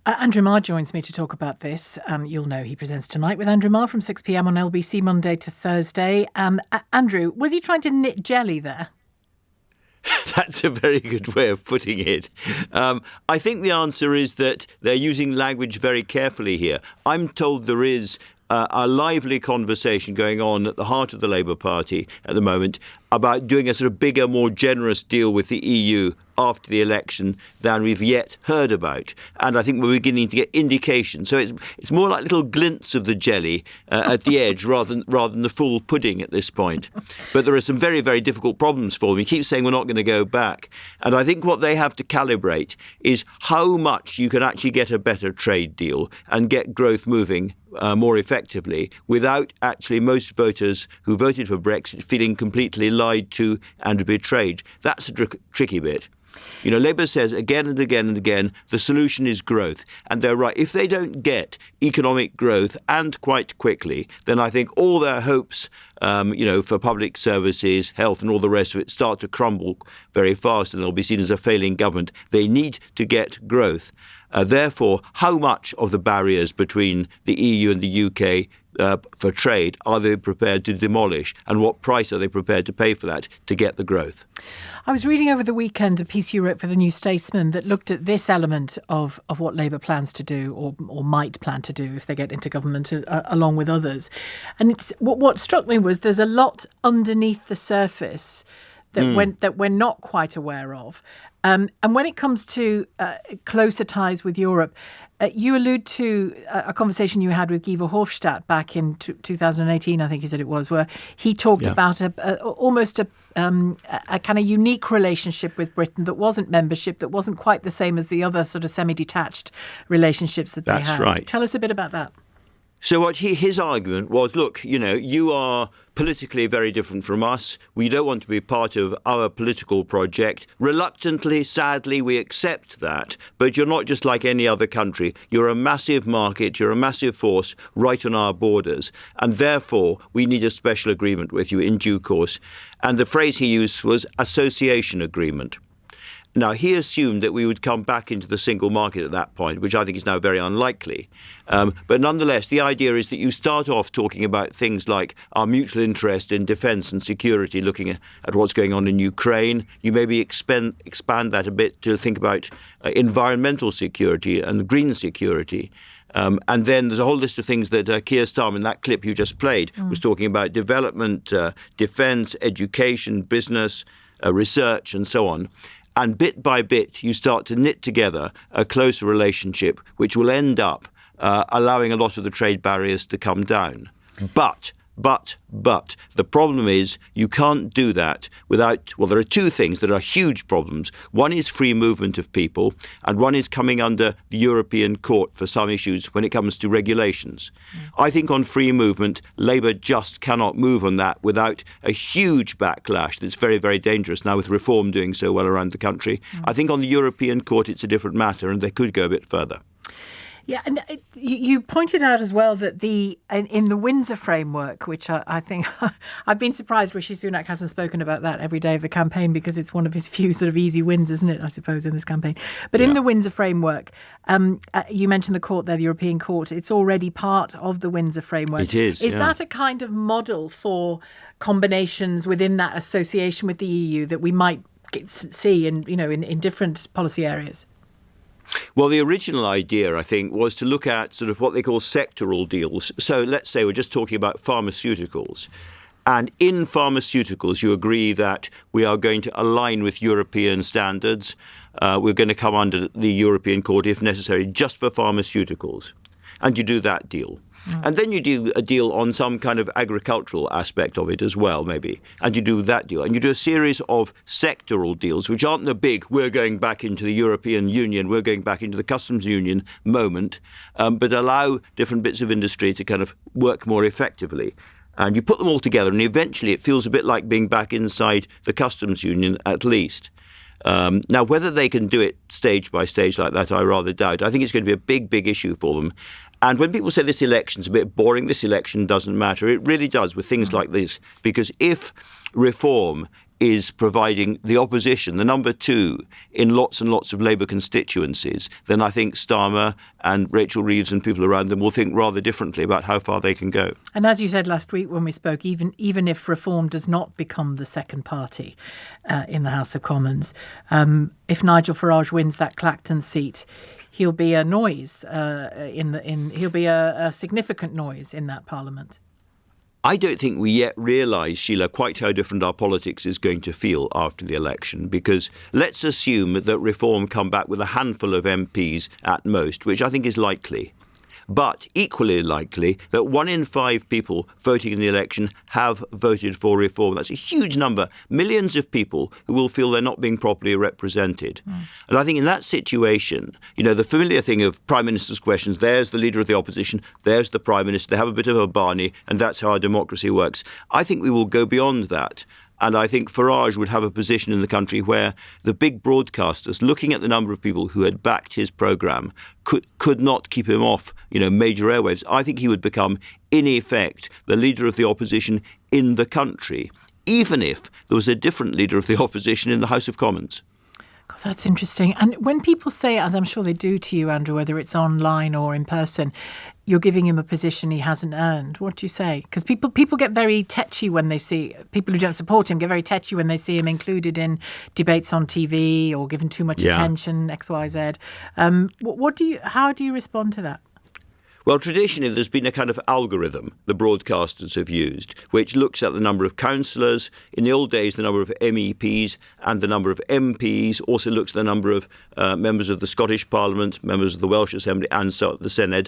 Andrew Marr joins me to talk about this. You'll know he presents tonight with Andrew Marr from 6 p.m. on LBC, Monday to Thursday. Andrew, was he trying to knit jelly there? That's a very good way of putting it. I think the answer is that they're using language very carefully here. I'm told there is a lively conversation going on at the heart of the Labour Party at the moment about doing a sort of bigger, more generous deal with the EU after the election than we've yet heard about. And I think we're beginning to get indications. So it's more like little glints of the jelly at the edge rather than the full pudding at this point. But there are some very, very difficult problems for them. He keeps saying we're not going to go back. And I think what they have to calibrate is how much you can actually get a better trade deal and get growth moving more effectively without actually most voters who voted for Brexit feeling completely lied to and betrayed. That's a tricky bit. You know, Labour says again and again and again, the solution is growth. And they're right. If they don't get economic growth and quite quickly, then I think all their hopes, for public services, health and all the rest of it start to crumble very fast and they'll be seen as a failing government. They need to get growth. Therefore, how much of the barriers between the EU and the UK for trade are they prepared to demolish, and what price are they prepared to pay for that to get the growth? I was reading over the weekend a piece you wrote for the New Statesman that looked at this element of what Labour plans to do or might plan to do if they get into government along with others. And it's what struck me was there's a lot underneath the surface that we're not quite aware of. And when it comes to closer ties with Europe, you allude to a conversation you had with Guy Verhofstadt back in 2018, I think you said it was, where he talked about almost a kind of unique relationship with Britain that wasn't membership, that wasn't quite the same as the other sort of semi-detached relationships that they had. That's right. Tell us a bit about that. So what his argument was, look, you are politically very different from us. We don't want to be part of our political project. Reluctantly, sadly, we accept that. But you're not just like any other country. You're a massive market. You're a massive force right on our borders. And therefore, we need a special agreement with you in due course. And the phrase he used was association agreement. Now, he assumed that we would come back into the single market at that point, which I think is now very unlikely. But nonetheless, the idea is that you start off talking about things like our mutual interest in defence and security, looking at what's going on in Ukraine. You maybe expand that a bit to think about environmental security and green security. And then there's a whole list of things that Keir Starmer, in that clip you just played, was talking about: development, defence, education, business, research, and so on. And bit by bit, you start to knit together a closer relationship, which will end up allowing a lot of the trade barriers to come down. But the problem is you can't do that without, well, there are two things that are huge problems. One is free movement of people, and one is coming under the European Court for some issues when it comes to regulations. I think on free movement, Labour just cannot move on that without a huge backlash that's very, very dangerous now with reform doing so well around the country. I think on the European Court, it's a different matter, and they could go a bit further. Yeah, and you pointed out as well that in the Windsor framework, which I think I've been surprised Rishi Sunak hasn't spoken about that every day of the campaign, because it's one of his few sort of easy wins, isn't it, I suppose, in this campaign. But in the Windsor framework, you mentioned the court there, the European Court. It's already part of the Windsor framework. It is. Is that a kind of model for combinations within that association with the EU that we might see in different policy areas? Well, the original idea, I think, was to look at sort of what they call sectoral deals. So let's say we're just talking about pharmaceuticals. And in pharmaceuticals, you agree that we are going to align with European standards. We're going to come under the European Court, if necessary, just for pharmaceuticals. And you do that deal. And then you do a deal on some kind of agricultural aspect of it as well, maybe. And you do that deal. And you do a series of sectoral deals, which aren't the big, we're going back into the European Union, we're going back into the customs union moment, but allow different bits of industry to kind of work more effectively. And you put them all together, and eventually it feels a bit like being back inside the customs union, at least. Now, whether they can do it stage by stage like that, I rather doubt. I think it's going to be a big, big issue for them. And when people say this election's a bit boring, this election doesn't matter, it really does with things like this. Because if reform is providing the opposition, the number two, in lots and lots of Labour constituencies, then I think Starmer and Rachel Reeves and people around them will think rather differently about how far they can go. And as you said last week when we spoke, even if Reform does not become the second party in the House of Commons, if Nigel Farage wins that Clacton seat, he'll be a noise he'll be a significant noise in that Parliament. I don't think we yet realise, Sheila, quite how different our politics is going to feel after the election, because let's assume that Reform come back with a handful of MPs at most, which I think is likely. But equally likely that 1 in 5 people voting in the election have voted for Reform. That's a huge number, millions of people who will feel they're not being properly represented. And I think in that situation, the familiar thing of Prime Minister's questions, there's the Leader of the Opposition, there's the Prime Minister, they have a bit of a Barney, and that's how our democracy works. I think we will go beyond that. And I think Farage would have a position in the country where the big broadcasters, looking at the number of people who had backed his programme, could not keep him off, major airwaves. I think he would become, in effect, the leader of the opposition in the country, even if there was a different leader of the opposition in the House of Commons. God, that's interesting. And when people say, as I'm sure they do to you, Andrew, whether it's online or in person, you're giving him a position he hasn't earned, what do you say? Because people get very tetchy when they see, people who don't support him get very tetchy when they see him included in debates on TV or given too much attention, X, Y, Z. How do you respond to that? Well, traditionally, there's been a kind of algorithm the broadcasters have used, which looks at the number of councillors, in the old days, the number of MEPs and the number of MPs, also looks at the number of members of the Scottish Parliament, members of the Welsh Assembly and the Senedd,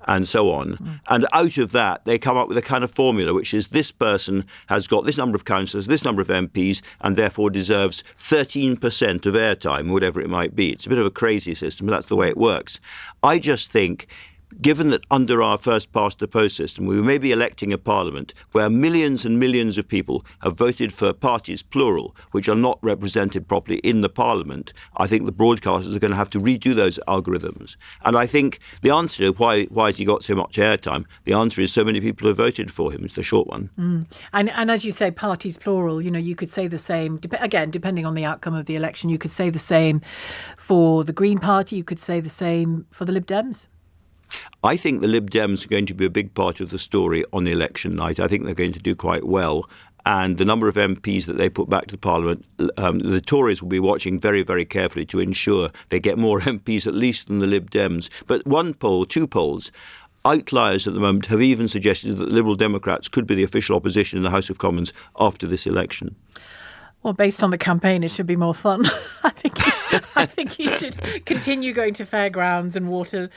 and so on. And out of that, they come up with a kind of formula, which is this person has got this number of councillors, this number of MPs, and therefore deserves 13% of airtime, whatever it might be. It's a bit of a crazy system, but that's the way it works. I just think, given that under our first past the post system, we may be electing a parliament where millions and millions of people have voted for parties, plural, which are not represented properly in the parliament, I think the broadcasters are going to have to redo those algorithms. And I think the answer to why has he got so much airtime, the answer is so many people have voted for him. It's the short one. And as you say, parties, plural, you could say the same, again, depending on the outcome of the election, you could say the same for the Green Party, you could say the same for the Lib Dems. I think the Lib Dems are going to be a big part of the story on the election night. I think they're going to do quite well. And the number of MPs that they put back to Parliament, the Tories will be watching very, very carefully to ensure they get more MPs at least than the Lib Dems. But two polls, outliers at the moment have even suggested that the Liberal Democrats could be the official opposition in the House of Commons after this election. Well, based on the campaign, it should be more fun. I think you should continue going to fairgrounds and water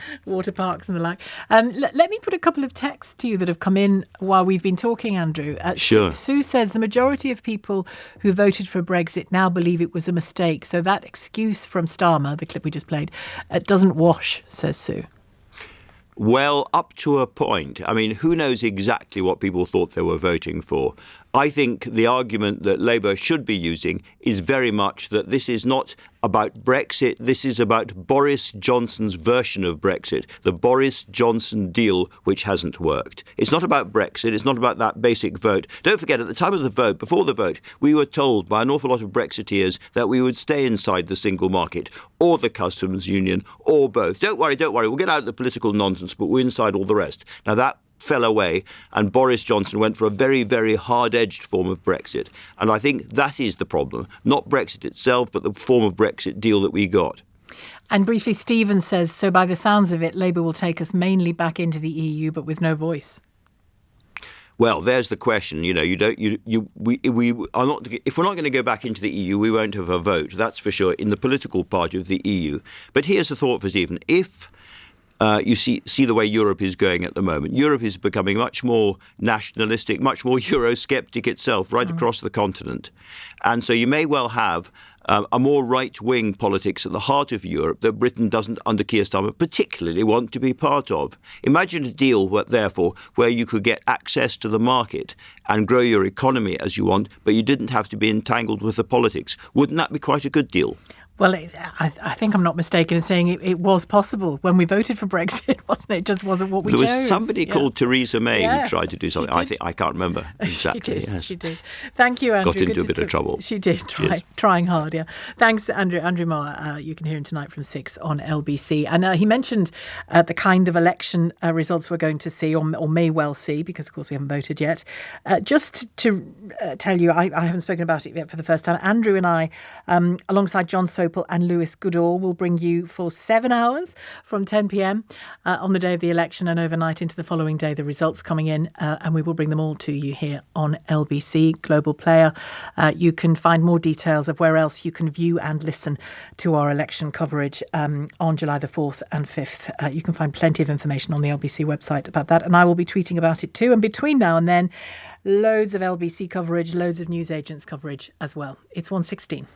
parks and the like. Let me put a couple of texts to you that have come in while we've been talking, Andrew. Sure. Sue says the majority of people who voted for Brexit now believe it was a mistake. So that excuse from Starmer, the clip we just played, doesn't wash, says Sue. Well, up to a point. I mean, who knows exactly what people thought they were voting for? I think the argument that Labour should be using is very much that this is not about Brexit. This is about Boris Johnson's version of Brexit, the Boris Johnson deal, which hasn't worked. It's not about Brexit. It's not about that basic vote. Don't forget, at the time of the vote, before the vote, we were told by an awful lot of Brexiteers that we would stay inside the single market or the customs union or both. Don't worry. We'll get out of the political nonsense, but we're inside all the rest. Now, that fell away, and Boris Johnson went for a very, very hard-edged form of Brexit. And I think that is the problem. Not Brexit itself, but the form of Brexit deal that we got. And briefly, Stephen says, so by the sounds of it, Labour will take us mainly back into the EU, but with no voice. Well, there's the question. We are not. If we're not going to go back into the EU, we won't have a vote. That's for sure in the political part of the EU. But here's the thought for Stephen. If you see the way Europe is going at the moment. Europe is becoming much more nationalistic, much more Eurosceptic itself right across the continent. And so you may well have a more right-wing politics at the heart of Europe that Britain doesn't, under Keir Starmer, particularly want to be part of. Imagine a deal, therefore, where you could get access to the market and grow your economy as you want, but you didn't have to be entangled with the politics. Wouldn't that be quite a good deal? Well, I think I'm not mistaken in saying it was possible when we voted for Brexit, wasn't it? It just wasn't what we chose. There was somebody called Theresa May who tried to do something. I can't remember exactly. She did. Thank you, Andrew. Got into a bit of trouble. She did, trying hard, yeah. Thanks, Andrew. Andrew Marr, you can hear him tonight from 6 on LBC. And he mentioned the kind of election results we're going to see, or may well see, because, of course, we haven't voted yet. Just to tell you, I haven't spoken about it yet for the first time. Andrew and I, alongside John Sopel and Lewis Goodall, will bring you for 7 hours from 10 p.m. On the day of the election and overnight into the following day, the results coming in, and we will bring them all to you here on LBC Global Player. You can find more details of where else you can view and listen to our election coverage on July the 4th and 5th. You can find plenty of information on the LBC website about that, and I will be tweeting about it too. And between now and then, loads of LBC coverage, loads of newsagents coverage as well. It's 1:16.